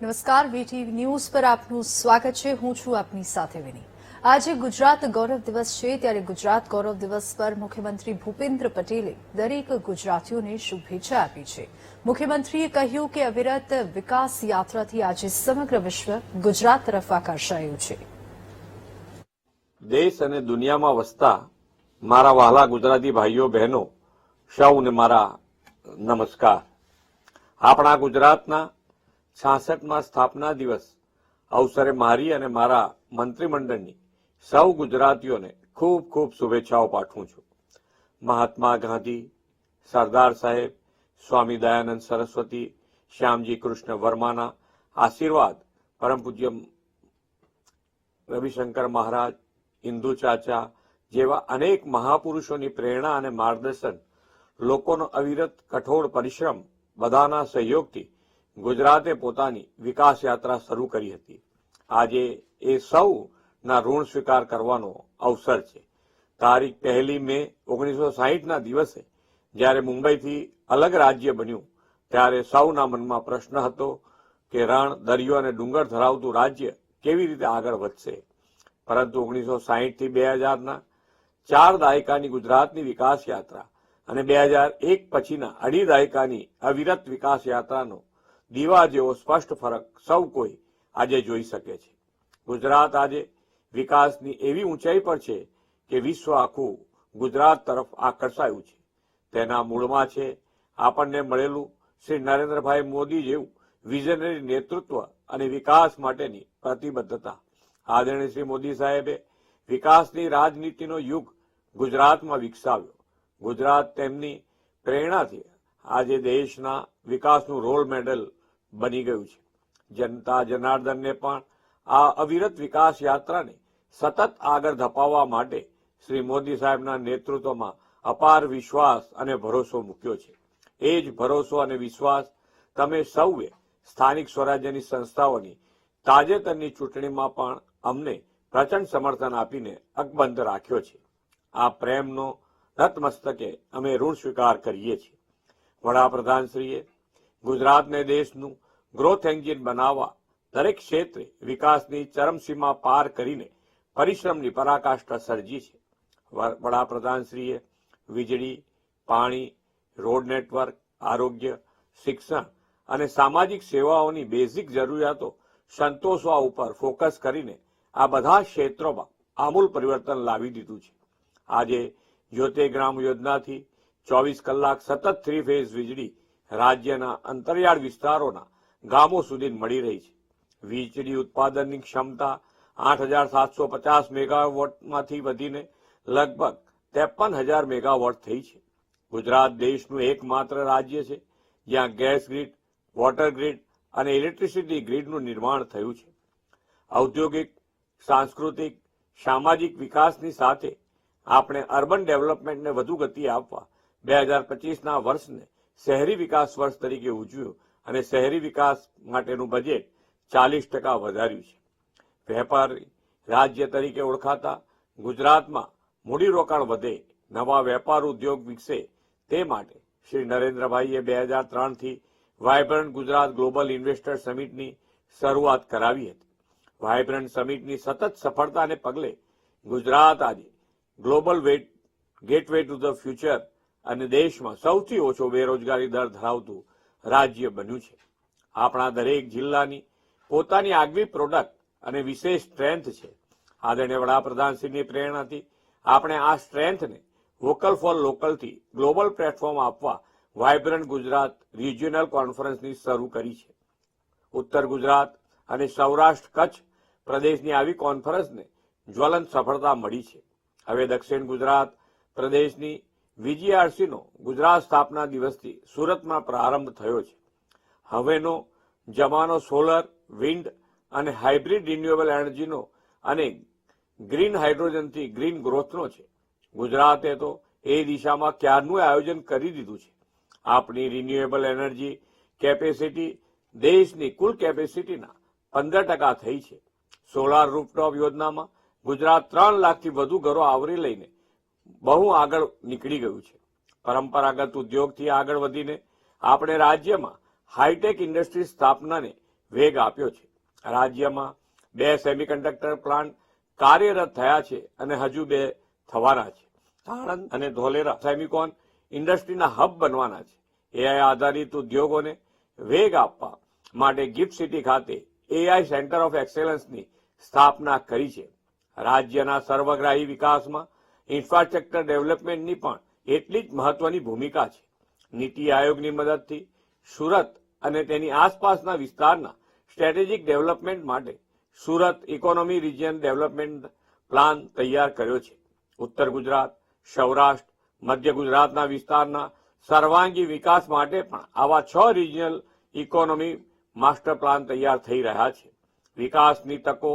નમસ્કાર, VTV news પર આપનું સ્વાગત છે. હું છું આપની સાથે વિની. આજે ગુજરાત ગૌરવ દિવસ છે, ત્યારે ગુજરાત ગૌરવ દિવસ પર મુખ્યમંત્રી ભૂપેન્દ્ર પટેલે દરેક ગુજરાતીઓને શુભેચ્છા આપી છે. મુખ્યમંત્રીએ કહ્યું કે અવિરત વિકાસ યાત્રાથી આજે સમગ્ર વિશ્વ ગુજરાત તરફ આકર્ષાયું છે. દેશ અને દુનિયામાં વસતા મારા વહાલા ગુજરાતી ભાઈઓ બહેનો સૌને મારા નમસ્કાર. આપણા ગુજરાતના 66મા સ્થાપના દિવસ અવસરે મારી અને મારા મંત્રીમંડળની સૌ ગુજરાતીઓને ખૂબ ખૂબ શુભેચ્છાઓ પાઠવું છું. મહાત્મા ગાંધી, સરદાર સાહેબ, સ્વામી દયાનંદ સરસ્વતી, શ્યામજી કૃષ્ણ વર્માના આશીર્વાદ, પરમ પૂજ્ય રવિશંકર મહારાજ, ઇન્દુ ચાચા જેવા અનેક મહાપુરુષોની પ્રેરણા અને માર્ગદર્શન, લોકોનો અવિરત કઠોર પરિશ્રમ, બધાના સહયોગથી ગુજરાતે પોતાની વિકાસ યાત્રા શરૂ કરી હતી. આજે એ સૌના ઋણ સ્વીકાર કરવાનો અવસર છે. તારીખ 1 મે 1960ના દિવસે જ્યારે મુંબઈથી અલગ રાજ્ય બન્યું, ત્યારે સૌના મનમાં પ્રશ્ન હતો કે રણ, દરિયો અને ડુંગર ધરાવતું રાજ્ય કેવી રીતે આગળ વધશે. પરંતુ 1960થી 2000ના 4 દાયકાની ગુજરાતની વિકાસ યાત્રા અને 2001 પછીના 2.5 દાયકાની અવિરત વિકાસ યાત્રાનો દીવા જેવો સ્પષ્ટ ફરક સૌ કોઈ આજે જોઈ શકે છે. ગુજરાત આજે વિકાસની એવી ઊંચાઈ પર છે કે વિશ્વ આખું ગુજરાત તરફ આકર્ષાયું છે. તેના મૂળમાં છે આપણને મળેલું શ્રી નરેન્દ્રભાઈ મોદી જેવું વિઝનરી નેતૃત્વ અને વિકાસ માટેની પ્રતિબદ્ધતા. આદરણીય શ્રી મોદી સાહેબે વિકાસની રાજનીતિનો યુગ ગુજરાતમાં વિકસાવ્યો. ગુજરાત તેમની પ્રેરણાથી આજે દેશના વિકાસનું રોલ મોડેલ બની ગયું છે. જનતા જનાર્દનને પણ આ અવિરત વિકાસ યાત્રાને સતત આગળ ધપાવવા માટે શ્રી મોદી સાહેબના નેતૃત્વમાં અપાર વિશ્વાસ અને ભરોસો મૂક્યો છે. એ જ ભરોસો અને વિશ્વાસ તમે સૌએ સ્થાનિક સ્વરાજ્યની સંસ્થાઓની તાજેતરની ચૂંટણીમાં પણ અમને પ્રચંડ સમર્થન આપીને અકબંધ રાખ્યો છે. આ પ્રેમનો નતમસ્તકે અમે ઋણ સ્વીકાર કરીએ છીએ. વડાપ્રધાનશ્રીએ ગુજરાતને દેશનું ગ્રોથ એન્જિન બનાવવા દરેક ક્ષેત્રે વિકાસની ચરમસીમા પાર કરીને પરિશ્રમની પરાકાષ્ઠા સર્જી છે. વડાપ્રધાનશ્રીએ વીજળી, પાણી, રોડ નેટવર્ક, આરોગ્ય, શિક્ષણ અને સામાજિક સેવાઓની બેઝિક જરૂરિયાતો સંતોષવા ઉપર ફોકસ કરીને આ બધા ક્ષેત્રોમાં આમૂલ પરિવર્તન લાવી દીધું છે. આજે જ્યોતિગ્રામ યોજનાથી 24 કલાક સતત 3 ફેઝ વીજળી રાજ્યના અંતરિયાળ વિસ્તારોના ગામો સુધી મળી રહી છે. વીજળી ઉત્પાદનની ક્ષમતા 8,750 મેગાવોટમાંથી વધીને લગભગ 53,000 મેગાવોટ થઈ છે. ગુજરાત દેશનું એકમાત્ર રાજ્ય છે જ્યાં ગેસ ગ્રીડ, વોટર ગ્રીડ અને ઇલેક્ટ્રિસિટી ગ્રીડનું નિર્માણ થયું છે. ઔદ્યોગિક, સાંસ્કૃતિક, સામાજિક વિકાસની સાથે આપણે અર્બન ડેવલપમેન્ટને વધુ ગતિ આપવા 2025ના વર્ષને શહેરી વિકાસ વર્ષ તરીકે ઉજવ્યું અને શહેરી વિકાસ માટેનું બજેટ 40% વધાર્યું છે. વેપારી રાજ્ય તરીકે ઓળખાતા ગુજરાતમાં મૂડીરોકાણ વધે, નવા વેપાર ઉદ્યોગ વિકસે તે માટે શ્રી નરેન્દ્રભાઈએ 2003થી વાયબ્રન્ટ ગુજરાત ગ્લોબલ ઇન્વેસ્ટર સમિટની શરૂઆત કરાવી હતી. વાયબ્રન્ટ સમિટની સતત સફળતાને પગલે ગુજરાત આજે global gateway to the future અને દેશમાં સૌથી ઓછો બેરોજગારી દર ધરાવતું રાજ્ય બન્યું છે. આપણા દરેક જિલ્લાની પોતાની આગવી પ્રોડક્ટ અને વિશેષ સ્ટ્રેન્થ છે. આદરણીય વડાપ્રધાનશ્રીની પ્રેરણાથી આપણે આ સ્ટ્રેન્થને વોકલ ફોર લોકલથી ગ્લોબલ પ્લેટફોર્મ આપવા વાયબ્રન્ટ ગુજરાત રિજિયોનલ કોન્ફરન્સની શરૂ કરી છે. ઉત્તર ગુજરાત અને સૌરાષ્ટ્ર કચ્છ પ્રદેશની આવી કોન્ફરન્સને જ્વલંત સફળતા મળી છે. હવે દક્ષિણ ગુજરાત પ્રદેશની વીજીઆરસીનો ગુજરાત સ્થાપના દિવસથી સુરતમાં પ્રારંભ થયો છે. હવેનો જમાનો સોલર, વિન્ડ અને હાઇબ્રિડ રિન્યુએબલ એનર્જીનો અને ગ્રીન હાઇડ્રોજનથી ગ્રીન ગ્રોથનો છે. ગુજરાતે તો એ દિશામાં ક્યારનું આયોજન કરી દીધું છે. આપણી રિન્યુએબલ એનર્જી કેપેસિટી દેશની કુલ કેપેસિટીના 15% થઈ છે. સોલાર રૂફટોપ યોજનામાં ગુજરાત 3 લાખથી વધુ ઘરો આવરી લઈને બહુ આગળ નીકળી ગયું છે. પરંપરાગત ઉદ્યોગથી આગળ વધીને આપણે રાજ્યમાં હાઈટેક ઇન્ડસ્ટ્રી સ્થાપનાને વેગ આપ્યો છે. રાજ્યમાં 2 સેમિકન્ડક્ટર પ્લાન્ટ કાર્યરત થયા છે અને હજુ 2 થવાના છે. આણંદ અને ધોલેરા સેમિકોન ઇન્ડસ્ટ્રીના હબ બનવાના છે. એઆઈ આધારિત ઉદ્યોગોને વેગ આપવા માટે ગિફ્ટ સિટી ખાતે એઆઈ સેન્ટર ઓફ એક્સેલન્સની સ્થાપના કરી છે. રાજ્યના સર્વગ્રાહી વિકાસમાં ઇન્ફ્રાસ્ટ્રક્ચર ડેવલપમેન્ટની પણ એટલી જ મહત્વની ભૂમિકા છે. નીતિ આયોગની મદદથી સુરત અને તેની આસપાસના વિસ્તારના સ્ટ્રેટેજિક ડેવલપમેન્ટ માટે Surat economy region development plan તૈયાર કર્યો છે. ઉત્તર ગુજરાત, સૌરાષ્ટ્ર, મધ્ય ગુજરાતના વિસ્તારના સર્વાંગી વિકાસ માટે પણ આવા 6 રિજિયનલ ઇકોનોમી માસ્ટર પ્લાન તૈયાર થઈ રહ્યા છે. વિકાસની તકો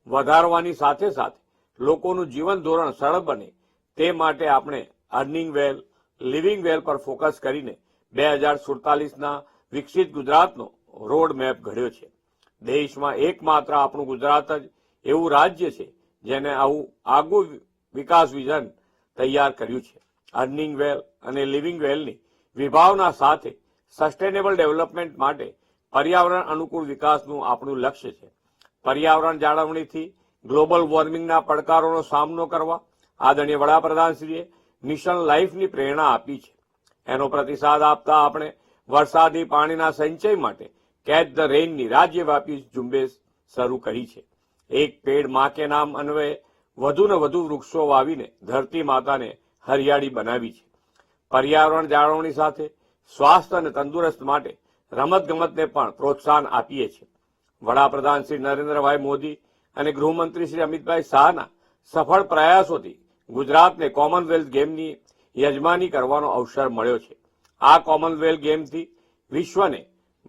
વધારવાની સાથે સાથે લોકોનું જીવન ધોરણ સરળ બને તે માટે આપણે અર્નિંગ વેલ, લિવિંગ વેલ પર ફોકસ કરીને 2047ના વિકસિત ગુજરાતનો રોડ મેપ ઘડ્યો છે. દેશમાં એકમાત્ર આપણું ગુજરાત જ એવું રાજ્ય છે જેને આવું આગવું વિકાસ વિઝન તૈયાર કર્યું છે. અર્નિંગ વેલ અને લિવિંગ વેલની વિભાવના સાથે સસ્ટેનેબલ ડેવલપમેન્ટ માટે પર્યાવરણ અનુકૂળ વિકાસનું આપણું લક્ષ્ય છે. પર્યાવરણ જાળવણીથી ગ્લોબલ વોર્મિંગના પડકારોનો સામનો કરવા આદરણીય વડાપ્રધાનશ્રીએ મિશન લાઈફની પ્રેરણા આપી છે. એનો પ્રતિસાદ આપતા આપણે વરસાદી પાણીના સંચય માટે કેચ ધ રેઇનની રાજ્યવ્યાપી ઝુંબેશ શરૂ કરી છે. એક પેડ માં કે નામ અન્વયે વધુને વધુ વૃક્ષો વાવીને ધરતી માતાને હરિયાળી બનાવી છે. પર્યાવરણ જાળવણી સાથે સ્વાસ્થ્ય અને તંદુરસ્ત માટે રમતગમતને પણ પ્રોત્સાહન આપીએ છીએ. વડાપ્રધાન શ્રી નરેન્દ્રભાઈ મોદી અને ગૃહમંત્રી શ્રી અમિતભાઈ શાહના સફળ પ્રયાસોથી ગુજરાતને કોમનવેલ્થ ગેમની યજમાની કરવાનો અવસર મળ્યો છે. આ કોમનવેલ્થ ગેમથી વિશ્વને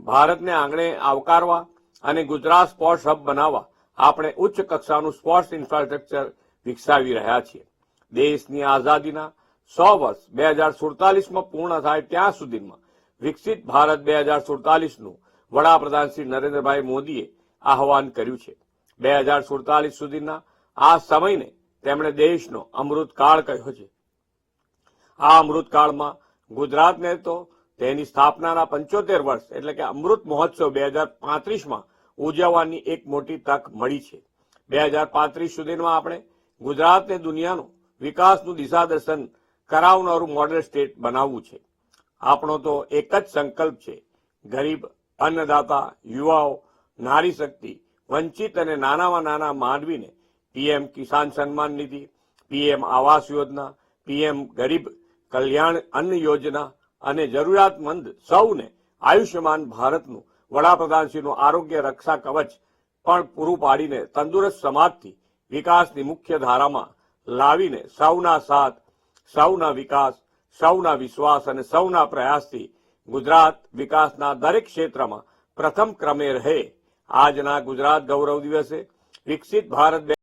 ભારતને આંગણે આવકારવા અને ગુજરાત સ્પોર્ટ્સ હબ બનાવવા આપણે ઉચ્ચ કક્ષાનું સ્પોર્ટ્સ ઇન્ફ્રાસ્ટ્રક્ચર વિકસાવી રહ્યા છીએ. દેશની આઝાદીના 100 વર્ષ 2047માં પૂર્ણ થાય ત્યાં સુધીમાં વિકસિત ભારત 2047નું વડાપ્રધાન શ્રી નરેન્દ્રભાઈ મોદીએ આહવાન કર્યું છે. 2047 સુધીના આ સમયને તેમણે દેશનો અમૃતકાળ કહ્યો છે. આ અમૃતકાળમાં ગુજરાતને તો તેની સ્થાપનાના 75 વર્ષ એટલે કે અમૃત મહોત્સવ 2035માં ઉજવવાની એક મોટી તક મળી છે. 2035 સુધીમાં આપણે ગુજરાતને દુનિયાનું વિકાસનું દિશાદર્શન કરાવનારું મોડેલ સ્ટેટ બનાવવું છે. આપણો તો એક જ સંકલ્પ છે, ગરીબ, અન્નદાતા, યુવાઓ, નારી શક્તિ, વંચિત અને નાનામાં નાના માનવીને PM Kisan Samman Nidhi, PM Awas Yojana, PM Garib Kalyan Anna Yojana અને જરૂરિયાતમંદ સૌને આયુષ્યમાન ભારતનું વડાપ્રધાનશ્રીનું આરોગ્ય રક્ષા કવચ પણ પૂરું પાડીને તંદુરસ્ત સમાજથી વિકાસની મુખ્ય ધારામાં લાવીને સૌના સાથ, સૌના વિકાસ, સૌના વિશ્વાસ અને સૌના પ્રયાસથી ગુજરાત વિકાસના દરેક ક્ષેત્રમાં પ્રથમ ક્રમે રહે. આજના ગુજરાત ગૌરવ દિવસે વિકસિત ભારત